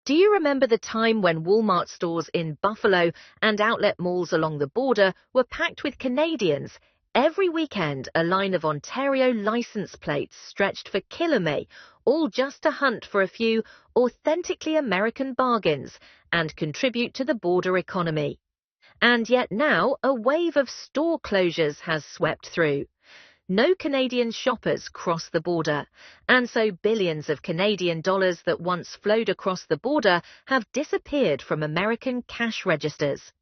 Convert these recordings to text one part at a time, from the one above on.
Do you remember the time when Walmart stores in Buffalo and outlet malls along the border were packed with Canadians? Every weekend, a line of Ontario license plates stretched for kilometers, all just to hunt for a few authentically American bargains and contribute to the border economy. And yet now, a wave of store closures has swept through. No Canadian shoppers cross the border, and so billions of Canadian dollars that once flowed across the border have disappeared from American cash registers.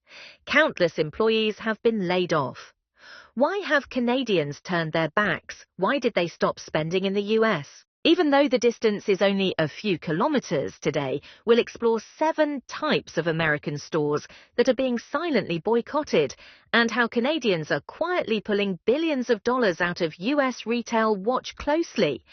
Countless employees have been laid off. Why have Canadians turned their backs? Why did they stop spending in the US? Even though the distance is only a few kilometers today, we'll explore 7 types of American stores that are being silently boycotted and how Canadians are quietly pulling billions of dollars out of US retail. Watch closely.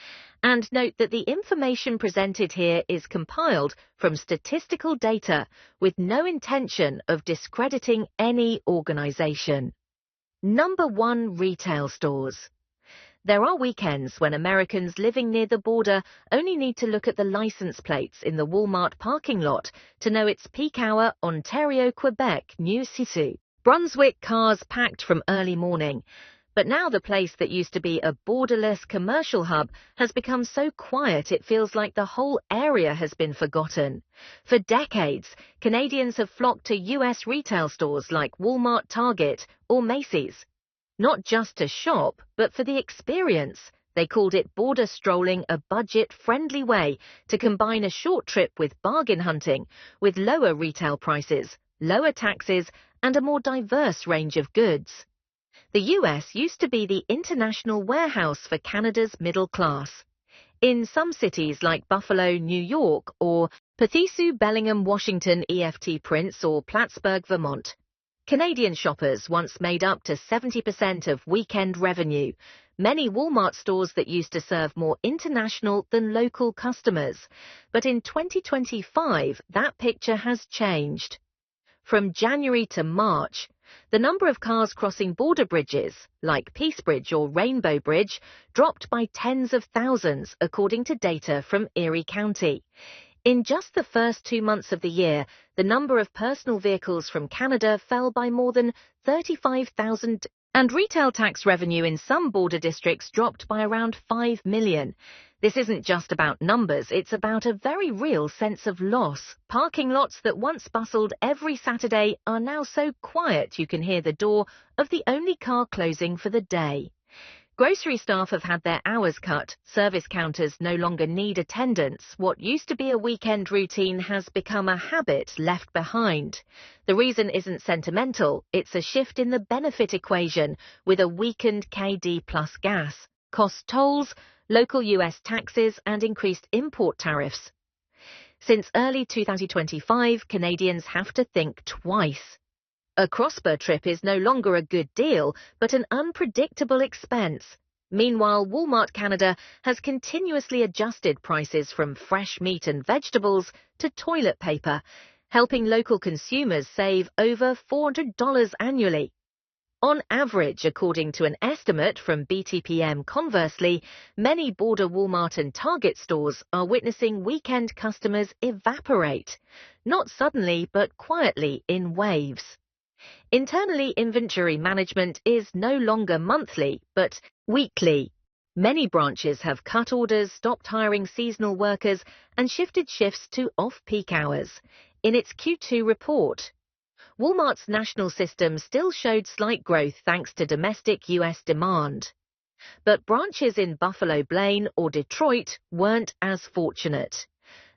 And note that the information presented here is compiled from statistical data with no intention of discrediting any organization. Number 1. Retail stores. There are weekends when Americans living near the border only need to look at the license plates in the Walmart parking lot to know it's peak hour Ontario, Quebec, New City. Brunswick cars packed from early morning. But now the place that used to be a borderless commercial hub has become so quiet it feels like the whole area has been forgotten. For decades, Canadians have flocked to US retail stores like Walmart, Target, or Macy's. Not just to shop, but for the experience. They called it border strolling, a budget-friendly way to combine a short trip with bargain hunting, with lower retail prices, lower taxes, and a more diverse range of goods. The US used to be the international warehouse for Canada's middle class. In some cities like Buffalo, New York, or Pathisu, Bellingham, Washington, EFT Prince, or Plattsburgh, Vermont, Canadian shoppers once made up to 70% of weekend revenue. Many Walmart stores that used to serve more international than local customers. But in 2025, that picture has changed. From January to March, the number of cars crossing border bridges, like Peace Bridge or Rainbow Bridge, dropped by tens of thousands, according to data from Erie County. In just the first 2 months of the year, the number of personal vehicles from Canada fell by more than 35,000, and retail tax revenue in some border districts dropped by around 5 million. This isn't just about numbers, it's about a very real sense of loss. Parking lots that once bustled every Saturday are now so quiet you can hear the door of the only car closing for the day. Grocery staff have had their hours cut, service counters no longer need attendants. What used to be a weekend routine has become a habit left behind. The reason isn't sentimental, it's a shift in the benefit equation with a weakened KD plus gas, cost tolls, local US taxes and increased import tariffs. Since early 2025, Canadians have to think twice. A cross-border trip is no longer a good deal, but an unpredictable expense. Meanwhile, Walmart Canada has continuously adjusted prices from fresh meat and vegetables to toilet paper, helping local consumers save over $400 annually. On average, according to an estimate from BTPM, conversely, many border Walmart and Target stores are witnessing weekend customers evaporate, not suddenly but quietly in waves. Internally, inventory management is no longer monthly, but weekly. Many branches have cut orders, stopped hiring seasonal workers, and shifted shifts to off-peak hours. In its Q2 report, Walmart's national system still showed slight growth thanks to domestic US demand. But branches in Buffalo, Blaine, or Detroit weren't as fortunate.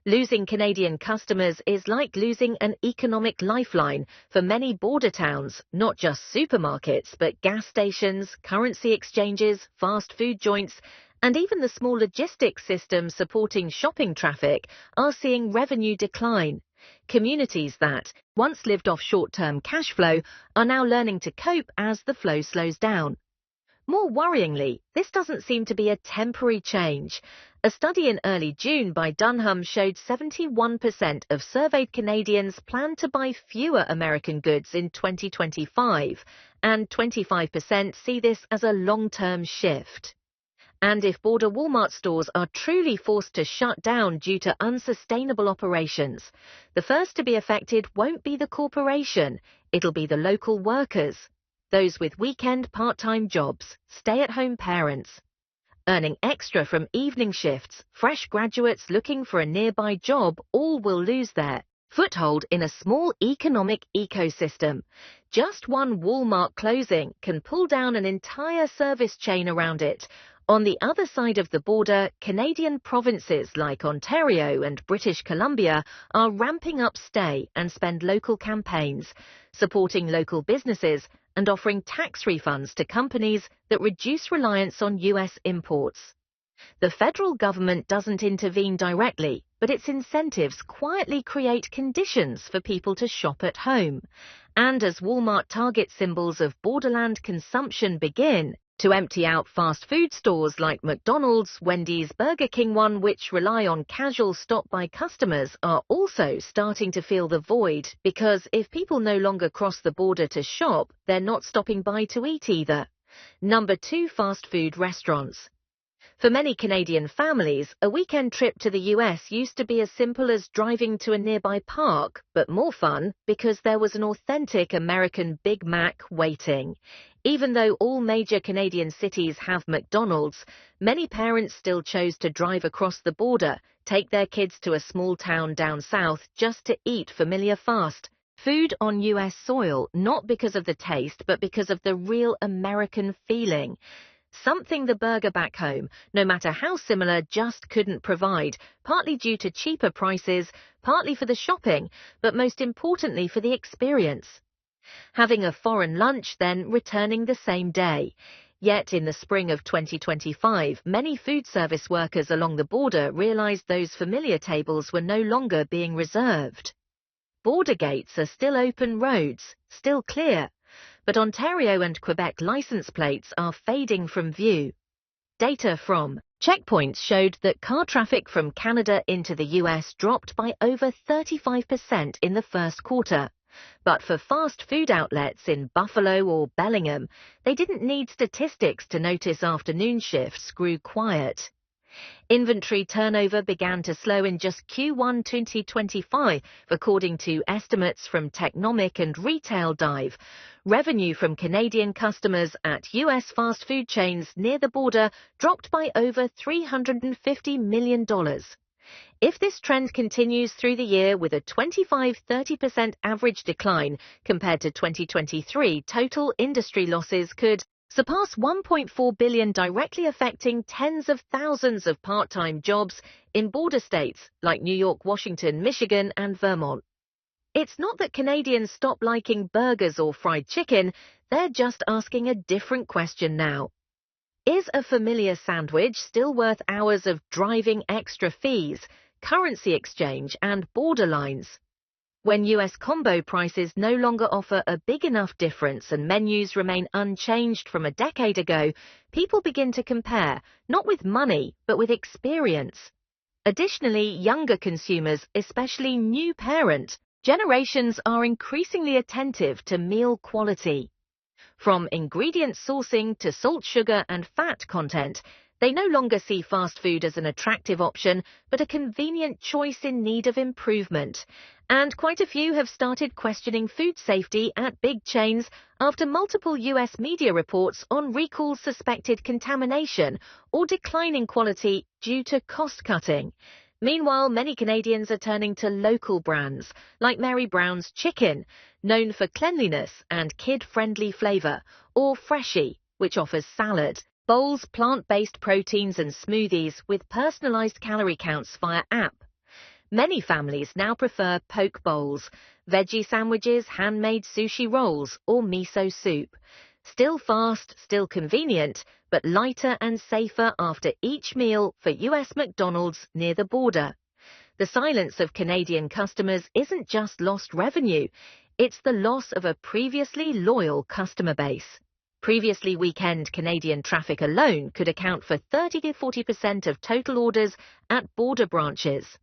Losing Canadian customers is like losing an economic lifeline for many border towns, not just supermarkets, but gas stations, currency exchanges, fast food joints, and even the small logistics systems supporting shopping traffic are seeing revenue decline. Communities that once lived off short-term cash flow are now learning to cope as the flow slows down. More worryingly, this doesn't seem to be a temporary change. A study in early June by Dunham showed 71% of surveyed Canadians plan to buy fewer American goods in 2025, and 25% see this as a long-term shift. And if border Walmart stores are truly forced to shut down due to unsustainable operations, the first to be affected won't be the corporation, it'll be the local workers, those with weekend part-time jobs, stay-at-home parents. Earning extra from evening shifts, fresh graduates looking for a nearby job all will lose their foothold in a small economic ecosystem. Just one Walmart closing can pull down an entire service chain around it. On the other side of the border, Canadian provinces like Ontario and British Columbia are ramping up stay and spend local campaigns, supporting local businesses and offering tax refunds to companies that reduce reliance on US imports. The federal government doesn't intervene directly, but its incentives quietly create conditions for people to shop at home. And as Walmart target symbols of borderland consumption begin to empty out fast food stores like McDonald's, Wendy's, Burger King, one which rely on casual stop-by customers, are also starting to feel the void, because if people no longer cross the border to shop, they're not stopping by to eat either. Number 2, fast food restaurants. For many Canadian families, a weekend trip to the US used to be as simple as driving to a nearby park, but more fun because there was an authentic American Big Mac waiting. Even though all major Canadian cities have McDonald's, many parents still chose to drive across the border, take their kids to a small town down south just to eat familiar fast food on US soil, not because of the taste, but because of the real American feeling. Something the burger back home, no matter how similar, just couldn't provide, partly due to cheaper prices, partly for the shopping, but most importantly for the experience. Having a foreign lunch, then returning the same day. Yet in the spring of 2025, many food service workers along the border realized those familiar tables were no longer being reserved. Border gates are still open roads, still clear, but Ontario and Quebec license plates are fading from view. Data from checkpoints showed that car traffic from Canada into the US dropped by over 35% in the first quarter. But for fast food outlets in Buffalo or Bellingham, they didn't need statistics to notice afternoon shifts grew quiet. Inventory turnover began to slow in just Q1 2025, according to estimates from Technomic and Retail Dive. Revenue from Canadian customers at US fast food chains near the border dropped by over $350 million. If this trend continues through the year with a 25–30% average decline compared to 2023, total industry losses could surpass $1.4 billion, directly affecting tens of thousands of part-time jobs in border states like New York, Washington, Michigan, and Vermont. It's not that Canadians stop liking burgers or fried chicken, they're just asking a different question now. Is a familiar sandwich still worth hours of driving, extra fees, currency exchange, and border lines? When US combo prices no longer offer a big enough difference and menus remain unchanged from a decade ago, people begin to compare, not with money, but with experience. Additionally, younger consumers, especially new parent generations, are increasingly attentive to meal quality. From ingredient sourcing to salt, sugar, and fat content, they no longer see fast food as an attractive option, but a convenient choice in need of improvement. And quite a few have started questioning food safety at big chains after multiple US media reports on recalls, suspected contamination, or declining quality due to cost cutting. Meanwhile, many Canadians are turning to local brands, like Mary Brown's Chicken, known for cleanliness and kid-friendly flavor, or Freshie, which offers salad, bowls, plant-based proteins and smoothies with personalized calorie counts via app. Many families now prefer poke bowls, veggie sandwiches, handmade sushi rolls, or miso soup. Still fast, still convenient, but lighter and safer after each meal for US McDonald's near the border. The silence of Canadian customers isn't just lost revenue, it's the loss of a previously loyal customer base. Previously, weekend Canadian traffic alone could account for 30–40% of total orders at border branches.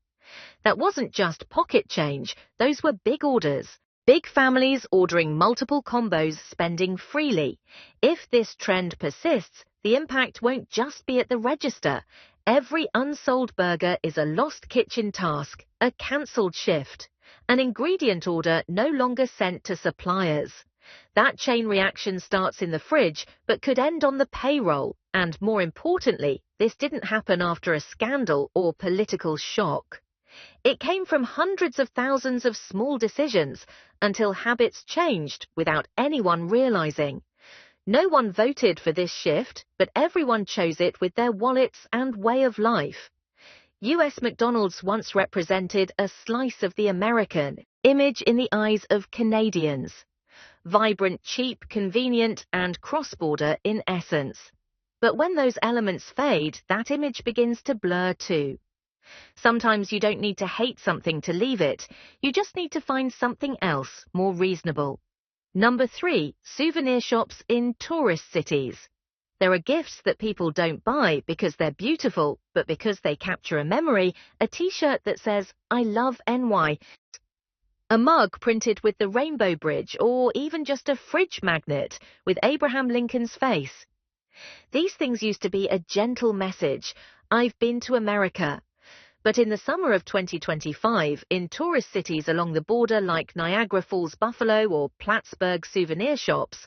That wasn't just pocket change, those were big orders. Big families ordering multiple combos, spending freely. If this trend persists, the impact won't just be at the register. Every unsold burger is a lost kitchen task, a cancelled shift, an ingredient order no longer sent to suppliers. That chain reaction starts in the fridge, but could end on the payroll. And more importantly, this didn't happen after a scandal or political shock. It came from hundreds of thousands of small decisions until habits changed without anyone realizing. No one voted for this shift, but everyone chose it with their wallets and way of life. US McDonald's once represented a slice of the American image in the eyes of Canadians. Vibrant, cheap, convenient, and cross-border in essence. But when those elements fade, that image begins to blur too. Sometimes you don't need to hate something to leave it. You just need to find something else more reasonable. Number 3, souvenir shops in tourist cities. There are gifts that people don't buy because they're beautiful, but because they capture a memory, a t-shirt that says, "I love NY," a mug printed with the Rainbow Bridge, or even just a fridge magnet with Abraham Lincoln's face. These things used to be a gentle message, "I've been to America." But in the summer of 2025, in tourist cities along the border like Niagara Falls, Buffalo, or Plattsburgh, souvenir shops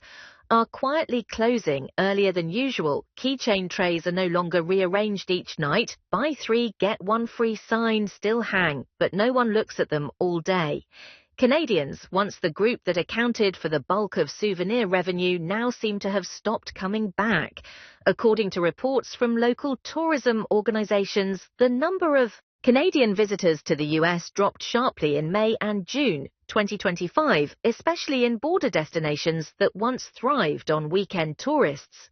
are quietly closing earlier than usual. Keychain trays are no longer rearranged each night. Buy 3, get 1 free signs still hang, but no one looks at them all day. Canadians, once the group that accounted for the bulk of souvenir revenue, now seem to have stopped coming back. According to reports from local tourism organizations, the number of Canadian visitors to the US dropped sharply in May and June 2025, especially in border destinations that once thrived on weekend tourists.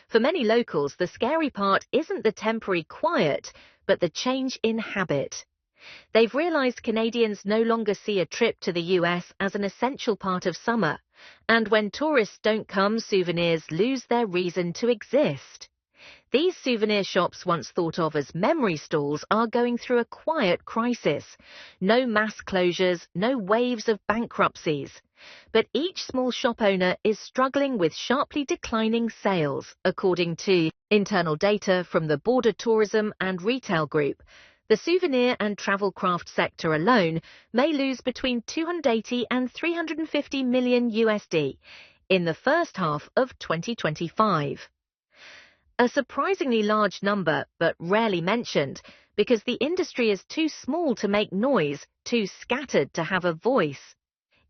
For many locals, the scary part isn't the temporary quiet, but the change in habit. They've realized Canadians no longer see a trip to the US as an essential part of summer, and when tourists don't come, souvenirs lose their reason to exist. These souvenir shops, once thought of as memory stalls, are going through a quiet crisis. No mass closures, no waves of bankruptcies. But each small shop owner is struggling with sharply declining sales, according to internal data from the Border Tourism and Retail Group. The souvenir and travel craft sector alone may lose between 280 and 350 million USD in the first half of 2025. A surprisingly large number, but rarely mentioned, because the industry is too small to make noise, too scattered to have a voice.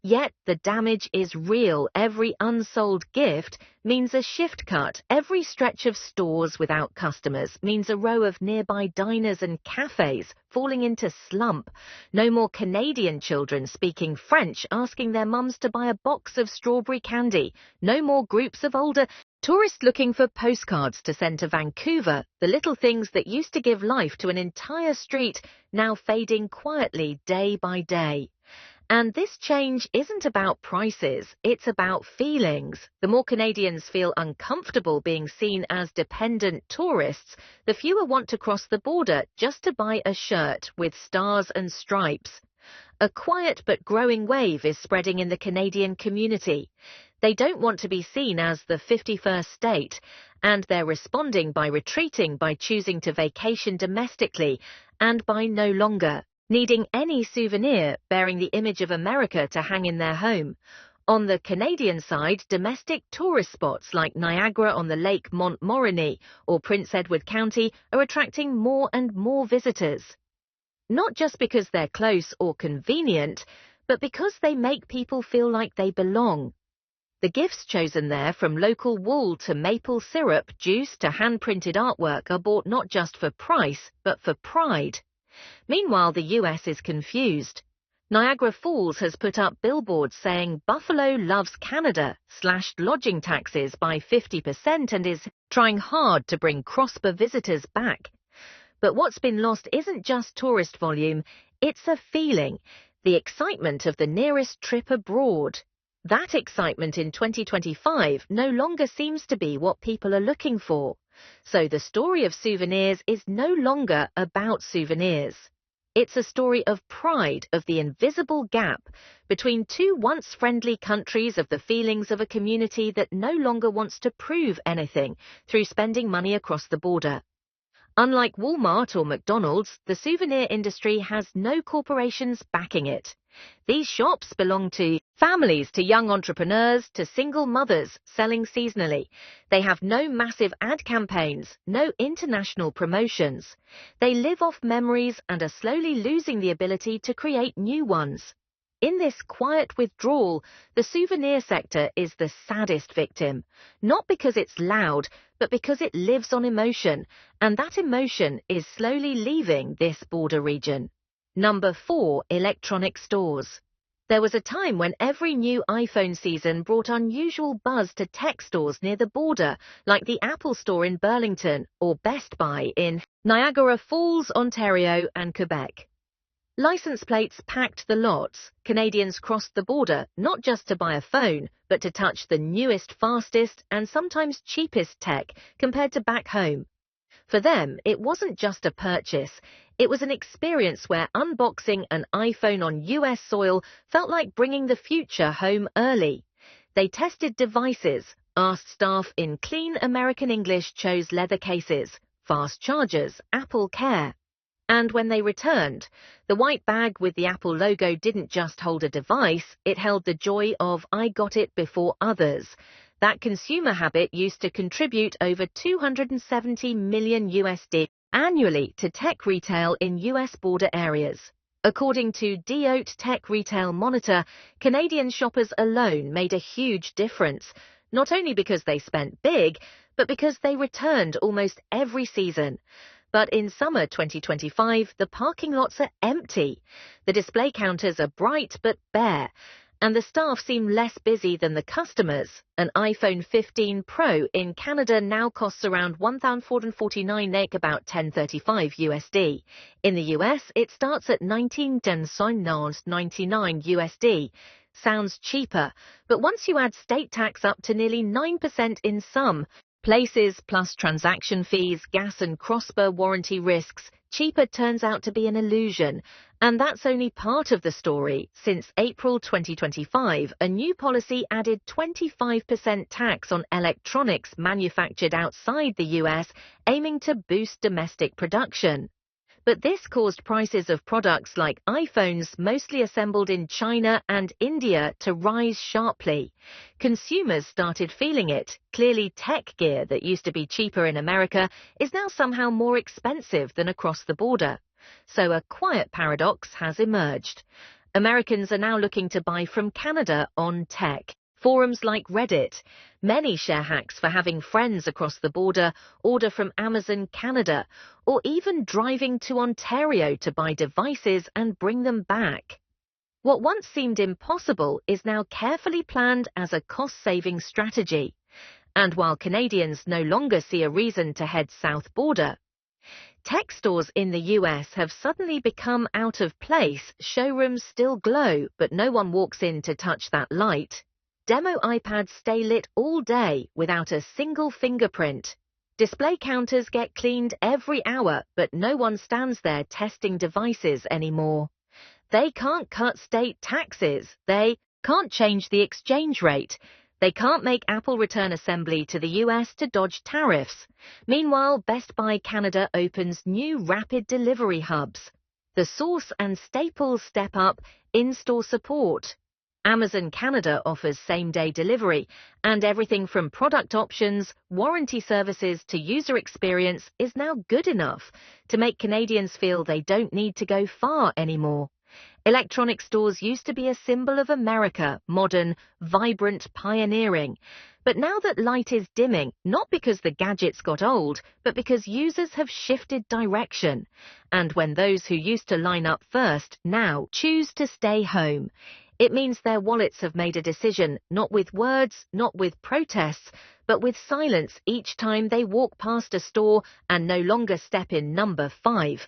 Yet the damage is real. Every unsold gift means a shift cut. Every stretch of stores without customers means a row of nearby diners and cafes falling into slump. No more Canadian children speaking French asking their mums to buy a box of strawberry candy. No more groups of older tourists looking for postcards to send to Vancouver. The little things that used to give life to an entire street now fading quietly day by day. And this change isn't about prices, it's about feelings. The more Canadians feel uncomfortable being seen as dependent tourists, the fewer want to cross the border just to buy a shirt with stars and stripes. A quiet but growing wave is spreading in the Canadian community. They don't want to be seen as the 51st state, and they're responding by retreating, by choosing to vacation domestically, and by no longer needing any souvenir bearing the image of America to hang in their home. On the Canadian side, domestic tourist spots like Niagara on the Lake Montmorency or Prince Edward County are attracting more and more visitors. Not just because they're close or convenient, but because they make people feel like they belong. The gifts chosen there, from local wool to maple syrup, juice to hand-printed artwork, are bought not just for price, but for pride. Meanwhile, the US is confused. Niagara Falls has put up billboards saying Buffalo loves Canada, slashed lodging taxes by 50% and is trying hard to bring cross-border visitors back. But what's been lost isn't just tourist volume, it's a feeling, the excitement of the nearest trip abroad. That excitement in 2025 no longer seems to be what people are looking for. So the story of souvenirs is no longer about souvenirs. It's a story of pride, of the invisible gap between two once friendly countries, of the feelings of a community that no longer wants to prove anything through spending money across the border. Unlike Walmart or McDonald's, the souvenir industry has no corporations backing it. These shops belong to families, to young entrepreneurs, to single mothers selling seasonally. They have no massive ad campaigns, no international promotions. They live off memories and are slowly losing the ability to create new ones. In this quiet withdrawal, the souvenir sector is the saddest victim, not because it's loud, but because it lives on emotion, and that emotion is slowly leaving this border region. Number 4. Electronic stores. There was a time when every new iPhone season brought unusual buzz to tech stores near the border, like the Apple Store in Burlington or Best Buy in Niagara Falls, Ontario, and Quebec. License plates packed the lots. Canadians crossed the border not just to buy a phone, but to touch the newest, fastest, and sometimes cheapest tech compared to back home. For them, it wasn't just a purchase. It was an experience where unboxing an iPhone on US soil felt like bringing the future home early. They tested devices, asked staff in clean American English, chose leather cases, fast chargers, Apple Care. And when they returned, the white bag with the Apple logo didn't just hold a device, it held the joy of "I got it before others." That consumer habit used to contribute over $270 million USD annually to tech retail in US border areas. According to Deloitte Tech Retail Monitor, Canadian shoppers alone made a huge difference, not only because they spent big, but because they returned almost every season. But in summer 2025, the parking lots are empty. The display counters are bright but bare, and the staff seem less busy than the customers. An iPhone 15 Pro in Canada now costs around $1,449, about $10.35 USD. In the US, it starts at $19.99 USD. Sounds cheaper, but once you add state tax up to nearly 9% in some places, plus transaction fees, gas and cross-border warranty risks, cheaper turns out to be an illusion. And that's only part of the story. Since April 2025, a new policy added 25% tax on electronics manufactured outside the US, aiming to boost domestic production. But this caused prices of products like iPhones, mostly assembled in China and India, to rise sharply. Consumers started feeling it. Clearly, tech gear that used to be cheaper in America is now somehow more expensive than across the border. So a quiet paradox has emerged. Americans are now looking to buy from Canada on tech. Forums like Reddit. Many share hacks for having friends across the border, order from Amazon Canada, or even driving to Ontario to buy devices and bring them back. What once seemed impossible is now carefully planned as a cost-saving strategy. And while Canadians no longer see a reason to head south border, tech stores in the US have suddenly become out of place. Showrooms still glow, but no one walks in to touch that light. Demo iPads stay lit all day without a single fingerprint. Display counters get cleaned every hour, but no one stands there testing devices anymore. They can't cut state taxes. They can't change the exchange rate. They can't make Apple return assembly to the US to dodge tariffs. Meanwhile, Best Buy Canada opens new rapid delivery hubs. The Source and Staples step up in-store support. Amazon Canada offers same-day delivery, and everything from product options, warranty services to user experience is now good enough to make Canadians feel they don't need to go far anymore. Electronic stores used to be a symbol of America, modern, vibrant, pioneering. But now that light is dimming, not because the gadgets got old, but because users have shifted direction. And when those who used to line up first now choose to stay home, it means their wallets have made a decision, not with words, not with protests, but with silence each time they walk past a store and no longer step in number 5.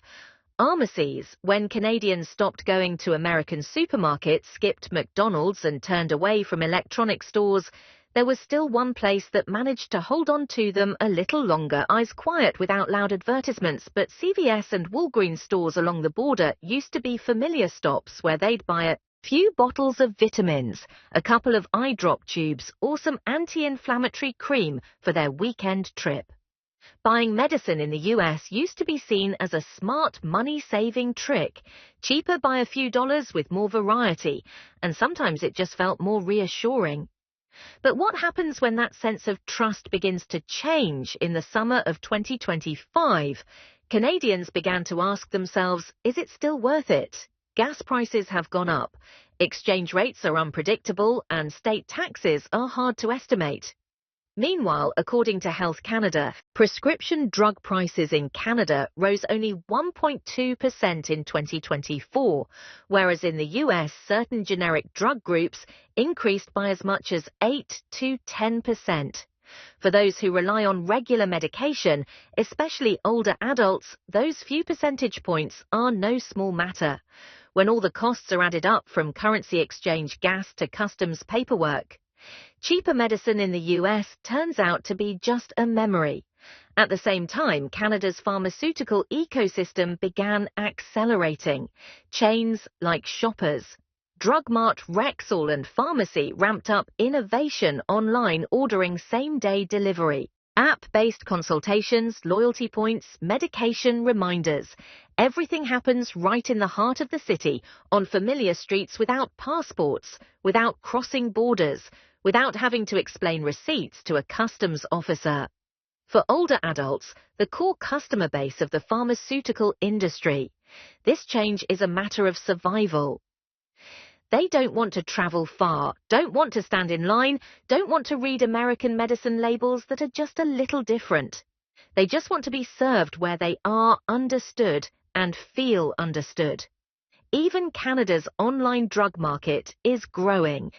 Pharmacies. When Canadians stopped going to American supermarkets, skipped McDonald's and turned away from electronic stores, there was still one place that managed to hold on to them a little longer, eyes quiet without loud advertisements, but CVS and Walgreens stores along the border used to be familiar stops where they'd buy a few bottles of vitamins, a couple of eye drop tubes, or some anti-inflammatory cream for their weekend trip. Buying medicine in the US used to be seen as a smart money-saving trick, cheaper by a few dollars with more variety, and sometimes it just felt more reassuring. But what happens when that sense of trust begins to change in the summer of 2025? Canadians began to ask themselves, is it still worth it? Gas prices have gone up, exchange rates are unpredictable, and state taxes are hard to estimate. Meanwhile, according to Health Canada, prescription drug prices in Canada rose only 1.2% in 2024, whereas in the US, certain generic drug groups increased by as much as 8 to 10%. For those who rely on regular medication, especially older adults, those few percentage points are no small matter. When all the costs are added up from currency exchange, gas to customs paperwork, cheaper medicine in the US turns out to be just a memory. At the same time, Canada's pharmaceutical ecosystem began accelerating. Chains like Shoppers, Drug Mart, Rexall and Pharmacy ramped up innovation online, ordering same-day delivery. App-based consultations, loyalty points, medication reminders. Everything happens right in the heart of the city, on familiar streets without passports, without crossing borders, without having to explain receipts to a customs officer. For older adults, the core customer base of the pharmaceutical industry, this change is a matter of survival. They don't want to travel far, don't want to stand in line, don't want to read American medicine labels that are just a little different. They just want to be served where they are, understood, and feel understood. Even Canada's online drug market is growing.